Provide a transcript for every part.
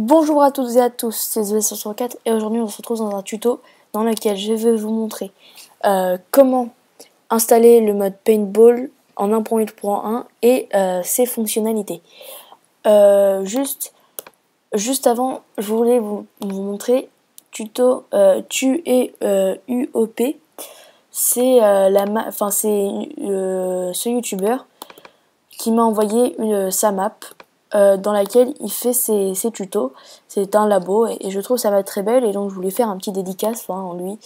Bonjour à toutes et à tous, c'est The504 et aujourd'hui on se retrouve dans un tuto dans lequel je vais vous montrer comment installer le mode Paintball en 1.8.1 et ses fonctionnalités. Juste avant, je voulais vous montrer tuto TUE UOP. C'est ce youtubeur qui m'a envoyé sa map dans laquelle il fait ses tutos. C'est un labo et je trouve ça va être très belle et donc je voulais faire un petit dédicace en lui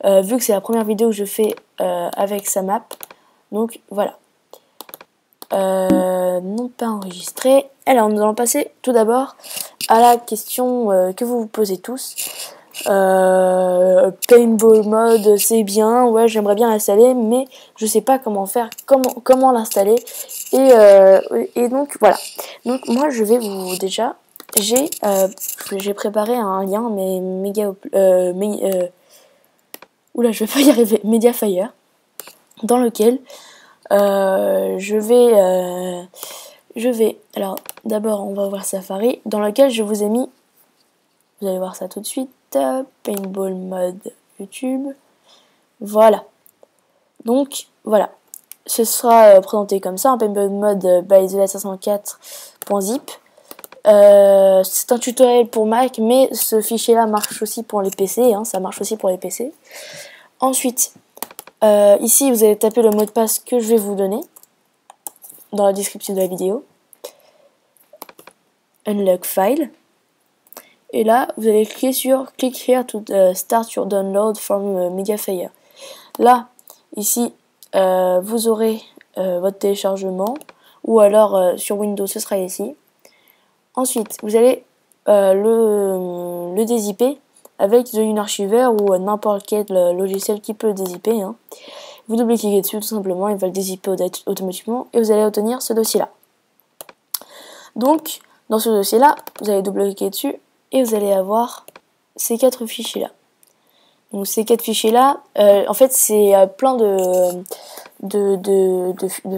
vu que c'est la première vidéo que je fais avec sa map. Donc voilà. Non pas enregistré. Alors nous allons passer tout d'abord à la question que vous vous posez tous. Paintball mode c'est bien, ouais j'aimerais bien l'installer mais je sais pas comment faire, comment l'installer et donc voilà. Donc moi je vais vous déjà j'ai préparé un lien mais oula je vais pas y arriver, Mediafire, dans lequel je vais alors d'abord on va ouvrir Safari, dans lequel je vous ai mis, vous allez voir ça tout de suite, Paintball mode YouTube. Voilà. Donc voilà. Ce sera présenté comme ça, un Paintball mode by the504.zip. C'est un tutoriel pour Mac, mais ce fichier là marche aussi pour les PC, ça marche aussi pour les PC. Ensuite, ici vous allez taper le mot de passe que je vais vous donner dans la description de la vidéo. Unlock file. Et là, vous allez cliquer sur Click here to start your download from Mediafire. Là, ici, vous aurez votre téléchargement, ou alors sur Windows, ce sera ici. Ensuite, vous allez le dézipper avec The Unarchiver ou n'importe quel logiciel qui peut le dézipper. Vous double-cliquez dessus tout simplement, il va le dézipper automatiquement et vous allez obtenir ce dossier-là. Donc, dans ce dossier-là, vous allez double-cliquer dessus et vous allez avoir ces 4 fichiers-là. Donc ces 4 fichiers-là, en fait, c'est plein de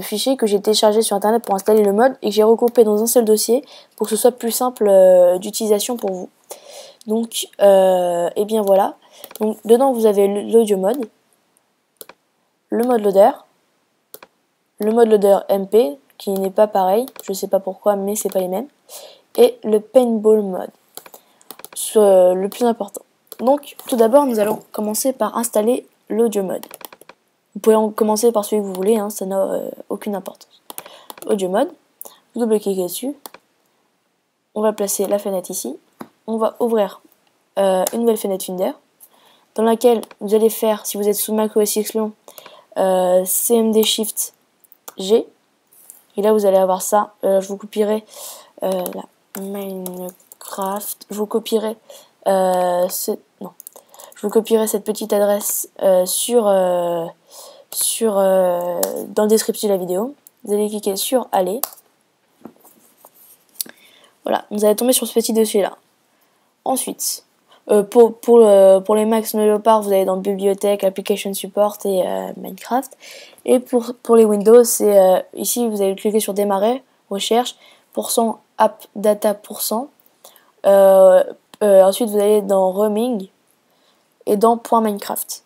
fichiers que j'ai téléchargés sur internet pour installer le mode et que j'ai regroupé dans un seul dossier pour que ce soit plus simple d'utilisation pour vous. Donc, et bien voilà. Donc dedans vous avez l'audio mode, le mode loader, le mode loader MP qui n'est pas pareil, je sais pas pourquoi, mais c'est pas les mêmes, et le paintball mode, le plus important. Donc tout d'abord nous allons commencer par installer l'audio mode. Vous pouvez en commencer par celui que vous voulez, ça n'a aucune importance. Audio mode, vous double-cliquez dessus, on va placer la fenêtre ici, on va ouvrir une nouvelle fenêtre Finder, dans laquelle vous allez faire, si vous êtes sous Mac OS X Lion, CMD Shift G, et là vous allez avoir ça, je vous copierai la Minecraft, je vous copierai je vous copierai cette petite adresse dans le descriptif de la vidéo. Vous allez cliquer sur Aller. Voilà, vous allez tomber sur ce petit dossier là. Ensuite, pour les Macs Snow Leopard, vous allez dans Bibliothèque, Application Support et Minecraft. Et pour les Windows, c'est ici vous allez cliquer sur Démarrer, Recherche, App Data %. Ensuite, vous allez dans Roaming et dans .minecraft.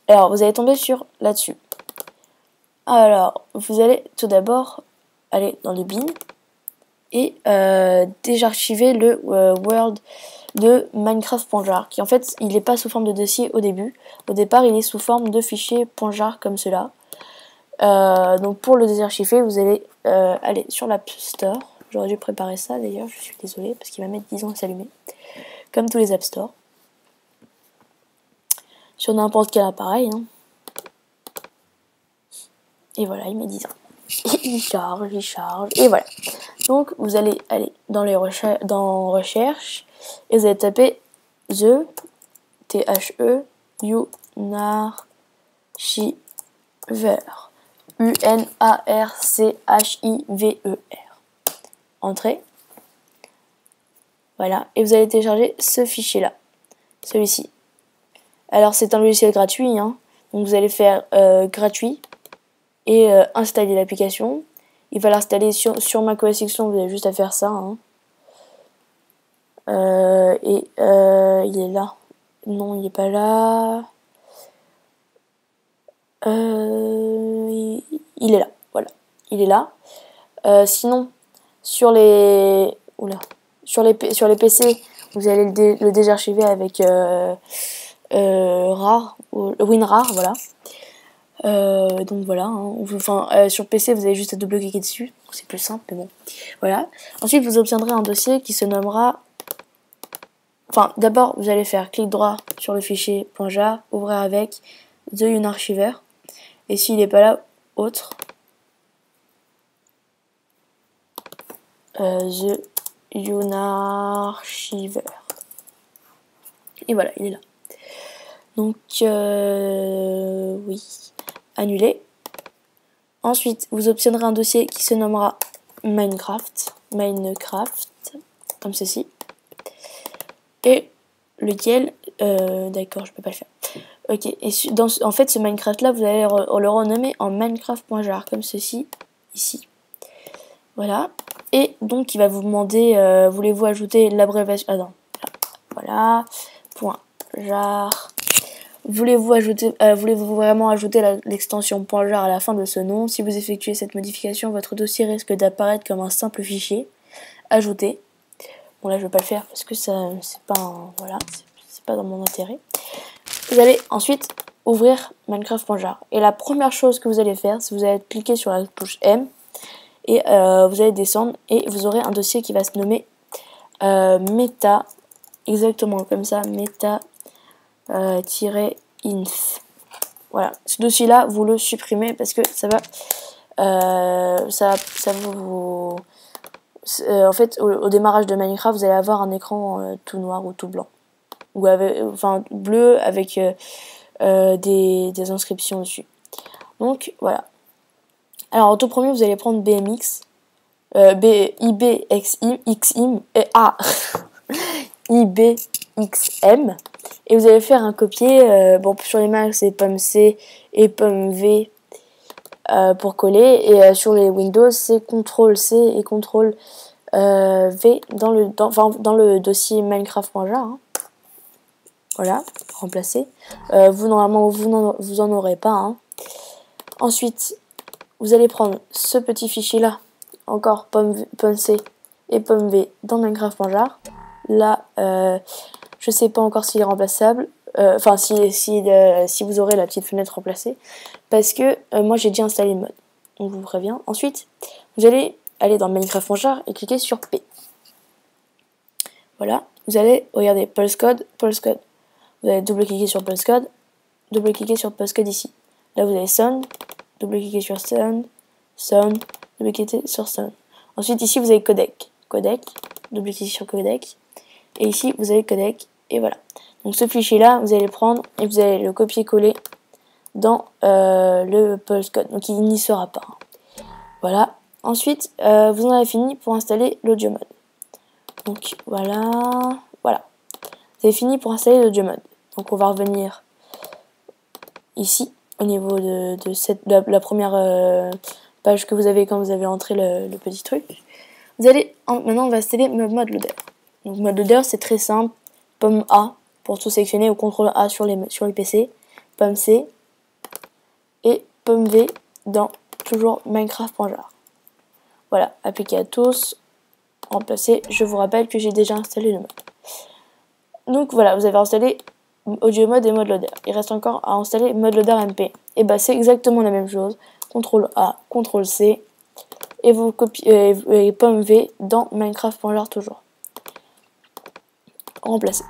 Alors, vous allez tomber sur là-dessus. Alors, vous allez tout d'abord aller dans le bin et désarchiver le World de Minecraft.jar, qui en fait, il n'est pas sous forme de dossier au début. Au départ, il est sous forme de fichier .jar comme cela. Donc, pour le désarchiver, vous allez aller sur l'App Store. J'aurais dû préparer ça d'ailleurs, je suis désolée, parce qu'il va mettre 10 ans à s'allumer. Comme tous les App Store. Sur n'importe quel appareil. Et voilà, il met 10 ans. Il charge, et voilà. Donc, vous allez aller dans Recherche, et vous allez taper The, T-H-E, Unarchiver. U-N-A-R-C-H-I-V-E-R. Entrée. Voilà, et vous allez télécharger ce fichier-là, celui-ci. Alors c'est un logiciel gratuit, donc vous allez faire gratuit et installer l'application. Il va l'installer sur macOS X, vous avez juste à faire ça. Il est là. Non, il est pas là. Il est là. Voilà, il est là. Sinon, sur les PC, vous allez le désarchiver avec rar ou WinRAR, voilà. Donc voilà, hein. Sur PC vous avez juste à double-cliquer dessus, c'est plus simple, mais bon. Voilà. Ensuite vous obtiendrez un dossier qui se nommera. Enfin, d'abord vous allez faire clic droit sur le fichier .jar, ouvrir avec The Unarchiver, et s'il n'est pas là, autre. The Unarchiver. Et voilà, il est là. Donc, oui, annuler. Ensuite, vous obtiendrez un dossier qui se nommera Minecraft, comme ceci. Et lequel, d'accord, je peux pas le faire. Ok, et en fait, ce Minecraft-là, vous allez le renommer en Minecraft.jar, comme ceci, ici. Voilà. Et donc, il va vous demander, voulez-vous ajouter l'abréviation... Ah non, voilà, .jar. Voulez-vous vraiment ajouter l'extension .jar à la fin de ce nom? Si vous effectuez cette modification, votre dossier risque d'apparaître comme un simple fichier. Ajouter. Bon là je vais pas le faire parce que ça c'est pas voilà, c'est pas dans mon intérêt. Vous allez ensuite ouvrir Minecraft.jar et la première chose que vous allez faire, c'est vous allez cliquer sur la touche M et vous allez descendre et vous aurez un dossier qui va se nommer meta, exactement comme ça, meta -inf. Voilà, ce dossier là vous le supprimez parce que ça va vous en fait au démarrage de Minecraft vous allez avoir un écran tout noir ou tout blanc ou avec, enfin bleu avec des inscriptions dessus. Donc voilà. Alors en tout premier vous allez prendre BMX IBXIM IBXM et vous allez faire un copier. Bon, sur les Mac c'est pomme C et pomme V pour coller, et sur les Windows c'est CTRL C et CTRL V dans le dossier Minecraft.jar. Hein. Voilà, remplacer. Vous normalement vous en aurez pas. Hein. Ensuite vous allez prendre ce petit fichier là, encore pomme C et pomme V dans Minecraft.jar. Là je sais pas encore s'il est remplaçable, enfin si vous aurez la petite fenêtre remplacée, parce que moi j'ai déjà installé le mode, on vous prévient. Ensuite vous allez aller dans Minecraft.jar et cliquer sur P. Voilà, vous allez regarder Pulse Code. Vous allez double-cliquer sur Pulse Code, double-cliquer sur Pulse Code ici. Là vous avez Sound, double-cliquer sur Sound, double-cliquer sur Sound. Ensuite ici vous avez Codec, double-cliquer sur Codec, et ici vous avez Codec, et voilà. Donc ce fichier là vous allez le prendre et vous allez le copier-coller dans le Pulse Code, donc il n'y sera pas. Voilà. Ensuite vous en avez fini pour installer l'audio mode. Donc voilà. Vous avez fini pour installer l'audio mode. Donc on va revenir ici au niveau de la première page que vous avez quand vous avez entré le petit truc. Vous allez maintenant on va installer mode loader. Donc mode loader c'est très simple. Pomme A pour tout sélectionner, ou CTRL A sur les PC, pomme C et pomme V dans toujours Minecraft.jar. Voilà, appliquer à tous, remplacer. Je vous rappelle que j'ai déjà installé le mode. Donc voilà, vous avez installé audio mode et mode loader. Il reste encore à installer mode loader MP. Et bah c'est exactement la même chose. CTRL A, CTRL C et vous copiez et pomme V dans Minecraft.jar toujours. Remplacer.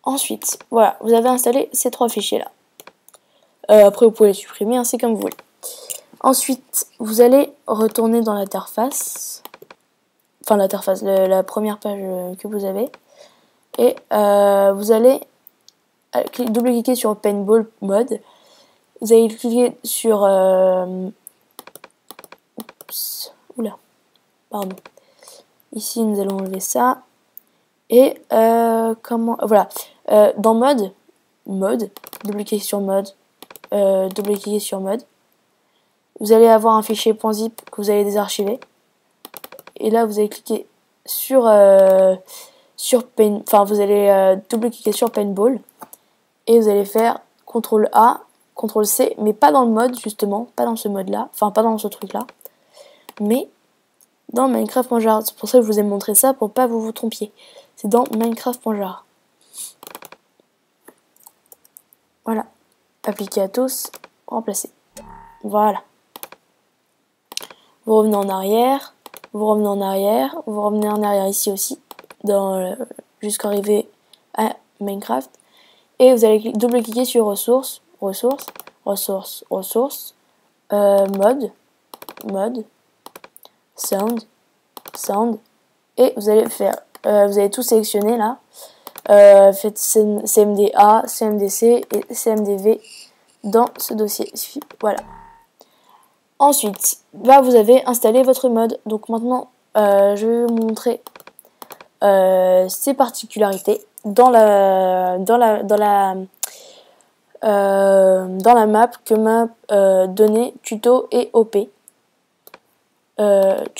Ensuite, voilà, vous avez installé ces trois fichiers là. Après vous pouvez les supprimer, hein, c'est comme vous voulez. Ensuite, vous allez retourner dans l'interface, enfin l'interface, la première page que vous avez, et vous allez double-cliquer sur Paintball Mode. Vous allez cliquer sur oula, pardon. Ici nous allons enlever ça. Et voilà, dans mode, double-cliquer sur mode, double-cliquer sur mode. Vous allez avoir un fichier .zip que vous allez désarchiver. Et là, vous allez cliquer sur sur vous allez double-cliquer sur Paintball et vous allez faire CTRL A, CTRL C, mais pas dans le mode justement, pas dans ce mode-là, enfin pas dans ce truc-là, mais dans Minecraft.jar. C'est pour ça que je vous ai montré ça pour pas vous trompiez. C'est dans Minecraft.jar. Voilà. Appliquer à tous, remplacer. Voilà. Vous revenez en arrière, vous revenez en arrière, vous revenez en arrière ici aussi, jusqu'à arriver à Minecraft. Et vous allez double-cliquer sur ressources, mode, sound, et vous allez faire, vous allez tout sélectionner là. Faites CMDA, CMDC et CMDV dans ce dossier. Voilà. Ensuite, là vous avez installé votre mode. Donc maintenant, je vais vous montrer ses particularités dans la map que m'a donné tuto et OP. C'est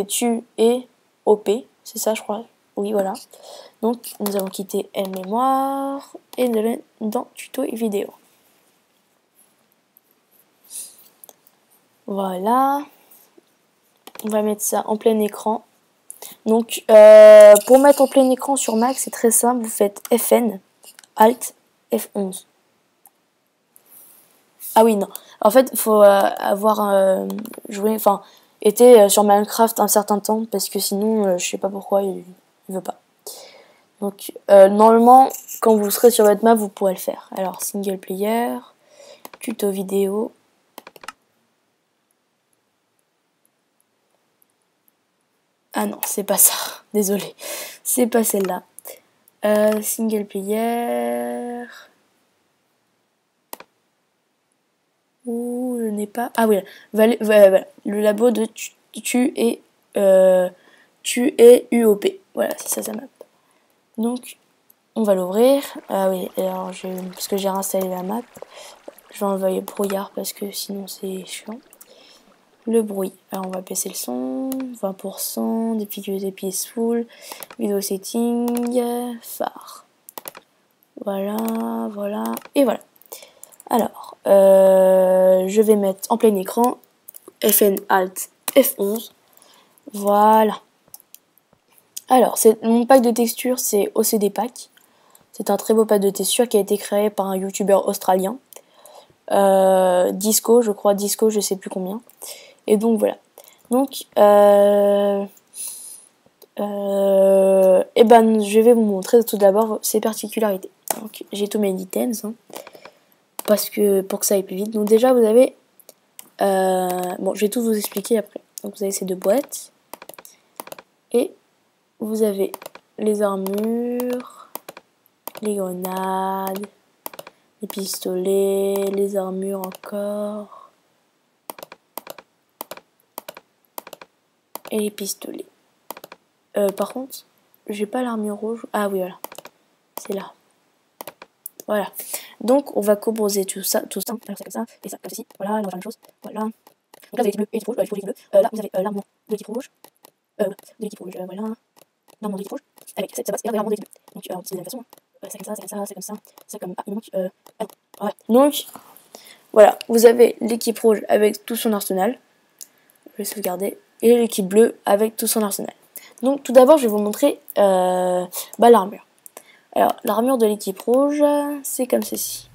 tu et OP, c'est ça je crois. Oui, voilà. Donc nous avons quitté mémoire et dans tuto et vidéo. Voilà. On va mettre ça en plein écran. Donc pour mettre en plein écran sur Mac, c'est très simple, vous faites FN, Alt, F11. Ah oui, non. En fait, il faut avoir joué, enfin, été sur Minecraft un certain temps, parce que sinon, je sais pas pourquoi, il veut pas. Donc, normalement, quand vous serez sur votre map, vous pourrez le faire. Alors, single player, tuto vidéo. Ah non, c'est pas ça. Désolé. C'est pas celle-là. Single player. Ouh, je n'ai pas. Ah oui, voilà. Le labo de tu et UOP. Voilà, c'est ça map. Donc, on va l'ouvrir. Ah oui, alors parce que j'ai réinstallé la map. Je vais enlever le brouillard parce que sinon c'est chiant. Le bruit. Alors on va baisser le son. 20%, difficulté peaceful, vidéo setting, phare. Voilà, voilà, et voilà. Alors, je vais mettre en plein écran FN Alt F11. Voilà. Alors, mon pack de textures, c'est OCD Pack. C'est un très beau pack de textures qui a été créé par un youtubeur australien. Disco, je crois, Disco, je sais plus combien. Et donc voilà. Donc, je vais vous montrer tout d'abord ses particularités. Donc, j'ai tous mes items, hein, parce que pour que ça aille plus vite. Donc déjà, vous avez, bon, je vais tout vous expliquer après. Donc vous avez ces deux boîtes et vous avez les armures, les grenades, les pistolets, les armures encore et les pistolets. Par contre, j'ai pas l'armure rouge. Ah oui, voilà. C'est là. Voilà. Donc, on va composer tout ça, comme ça, et ça, comme ceci. Voilà, on va faire la même chose. Voilà. Donc là, vous avez l'équipe bleue et l'équipe rouge. L'équipe bleue. Là, vous avez l'armure de l'équipe rouge. De l'équipe rouge, voilà. L'armure de l'équipe rouge. Avec cette base et l'armure de l'équipe bleue. Donc, c'est de la même façon. C'est comme ça, c'est comme ça, c'est comme ça. C'est comme. Ah, il manque. Ah non. Ouais. Donc, voilà. Vous avez l'équipe rouge avec tout son arsenal. Je vais sauvegarder. Et l'équipe bleue avec tout son arsenal. Donc, tout d'abord, je vais vous montrer l'armure. Alors, l'armure de l'équipe rouge, c'est comme ceci.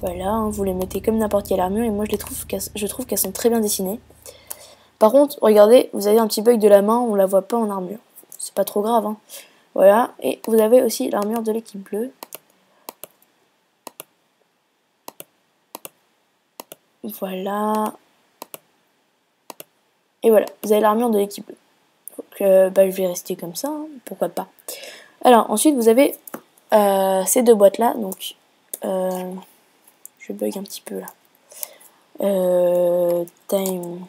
Voilà, hein, vous les mettez comme n'importe quelle armure et moi je trouve qu'elles sont très bien dessinées. Par contre, regardez, vous avez un petit bug de la main, on la voit pas en armure. C'est pas trop grave, hein. Voilà, et vous avez aussi l'armure de l'équipe bleue. Voilà. Et voilà, vous avez l'armure de l'équipe bleue. Donc, je vais rester comme ça, hein, pourquoi pas. Alors, ensuite, vous avez ces deux boîtes-là, donc... je bug un petit peu là. Time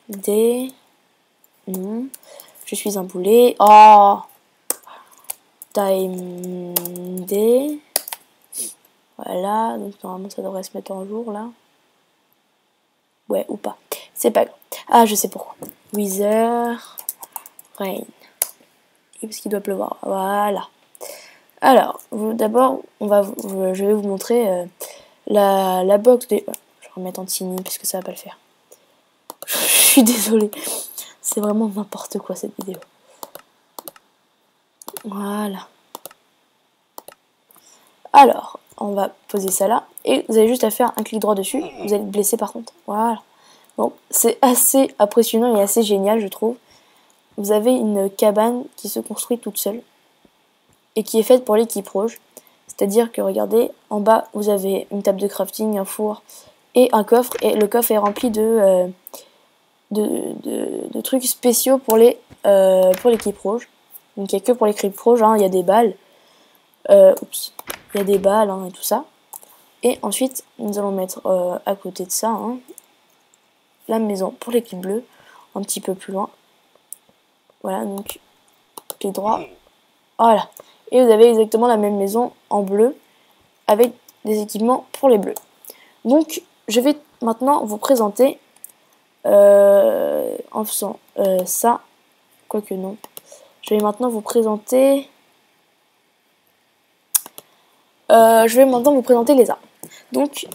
D. Non. Je suis un boulet. Oh. Time D. Voilà. Donc normalement ça devrait se mettre en jour là. Ouais ou pas. C'est pas grave. Ah je sais pourquoi. Wither. Rain. parce qu'il doit pleuvoir. Voilà. Alors, d'abord, je vais vous montrer la box des... Je vais remettre en tiny parce que ça va pas le faire. Je suis désolée. C'est vraiment n'importe quoi cette vidéo. Voilà. Alors, on va poser ça là. Et vous avez juste à faire un clic droit dessus. Vous allez être blessé par contre. Voilà. Bon, c'est assez impressionnant et assez génial, je trouve. Vous avez une cabane qui se construit toute seule. Et qui est faite pour l'équipe rouge. C'est-à-dire que, regardez, en bas, vous avez une table de crafting, un four et un coffre. Et le coffre est rempli de trucs spéciaux pour l'équipe rouge. Donc, il n'y a que pour l'équipe rouge, hein, il y a des balles. Oups. Il y a des balles hein, et tout ça. Et ensuite, nous allons mettre à côté de ça hein, la maison pour l'équipe bleue, un petit peu plus loin. Voilà, donc clic droit. Voilà. Et vous avez exactement la même maison en bleu avec des équipements pour les bleus. Donc, je vais maintenant vous présenter en faisant ça. Quoique non. Je vais maintenant vous présenter... les armes. Donc,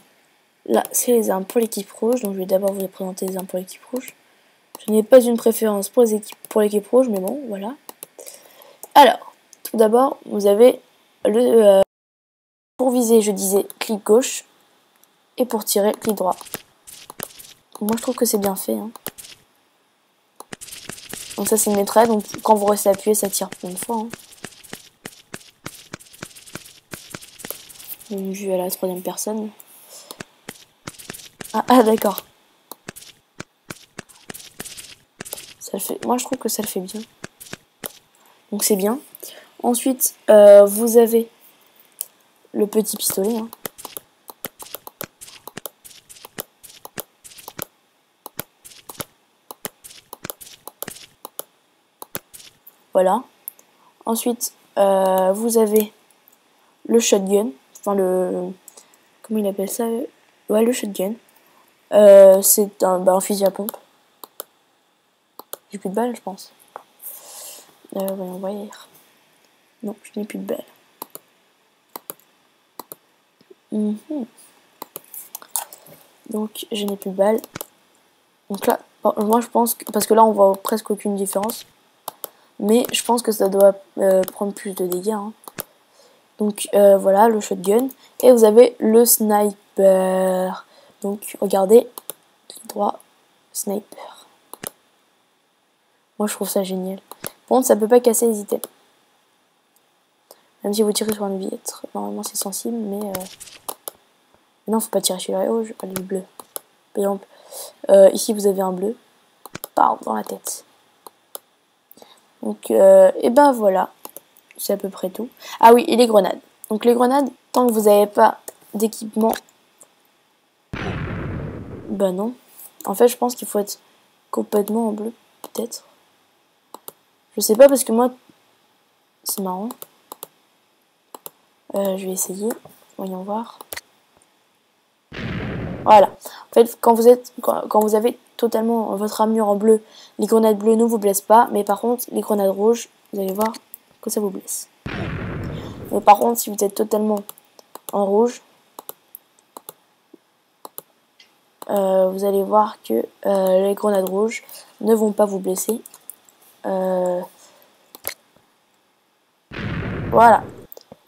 là, c'est les armes pour l'équipe rouge. Donc, je vais d'abord vous présenter les armes pour l'équipe rouge. Je n'ai pas une préférence pour l'équipe rouge, mais bon, voilà. Alors, tout d'abord, vous avez le... pour viser, je disais, clic gauche. Et pour tirer, clic droit. Moi, je trouve que c'est bien fait. Hein. Donc ça, c'est une métraille. Donc, quand vous restez appuyé, ça tire pour une fois. Hein. Une vue à la troisième personne. Ah d'accord. Ça le fait. Moi, je trouve que ça le fait bien. Donc, c'est bien. Ensuite, vous avez le petit pistolet. Hein. Voilà. Ensuite, vous avez le shotgun. Enfin, le... Comment il appelle ça? Ouais, le shotgun. C'est un fusil à pompe. J'ai plus de balles, je pense. Voyons voir. Non, je n'ai plus de balles. Donc, je n'ai plus de balles. Donc là, moi je pense que... Parce que là, on voit presque aucune différence. Mais je pense que ça doit prendre plus de dégâts. Hein. Donc, voilà, le shotgun. Et vous avez le sniper. Donc, regardez. Clic droit, sniper. Moi, je trouve ça génial. Par contre, ça peut pas casser les items. Même si vous tirez sur une vitre. Normalement, c'est sensible, mais... Non, faut pas tirer sur les rouges, les bleus. Par exemple, ici, vous avez un bleu. Bam, dans la tête. Donc, et ben voilà. C'est à peu près tout. Ah oui, et les grenades. Donc, les grenades, tant que vous n'avez pas d'équipement... Ben non. En fait, je pense qu'il faut être complètement en bleu, peut-être. Je sais pas, parce que moi... C'est marrant. Je vais essayer. Voyons voir. Voilà. En fait, quand vous avez totalement votre armure en bleu, les grenades bleues ne vous blessent pas. Mais par contre, les grenades rouges, vous allez voir que ça vous blesse. Mais par contre, si vous êtes totalement en rouge, vous allez voir que les grenades rouges ne vont pas vous blesser. Voilà.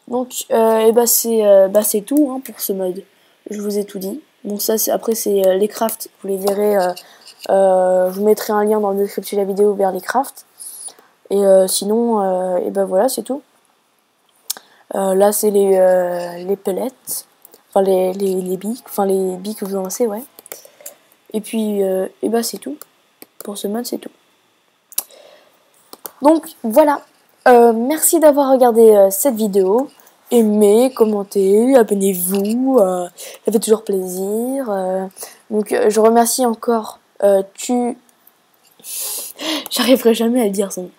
Donc, et bah c'est tout hein, pour ce mode. Je vous ai tout dit. Bon, ça, après, c'est les crafts. Vous les verrez. Je vous mettrai un lien dans la description de la vidéo vers les crafts. Et sinon, et ben voilà, c'est tout. Là, c'est les pellets. Enfin, les billes. Enfin, les billes que vous lancez, ouais. Et puis, et ben c'est tout. Pour ce mode, c'est tout. Donc, voilà. Merci d'avoir regardé cette vidéo. Aimez, commentez, abonnez-vous. Ça fait toujours plaisir. Donc, je remercie encore J'arriverai jamais à le dire son nom.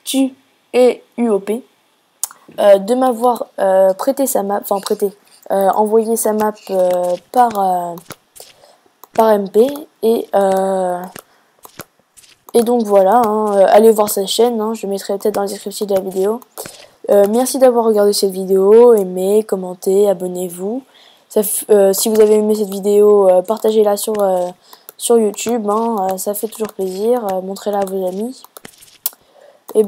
Tu et UOP de m'avoir prêté sa map, enfin envoyé sa map par MP et Et donc voilà, hein, allez voir sa chaîne, hein, je mettrai peut-être dans la description de la vidéo. Merci d'avoir regardé cette vidéo, aimez, commentez, abonnez-vous. Si vous avez aimé cette vidéo, partagez-la sur YouTube, hein, ça fait toujours plaisir, montrez-la à vos amis. Et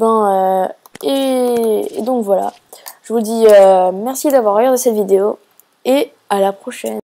donc voilà, je vous dis merci d'avoir regardé cette vidéo et à la prochaine.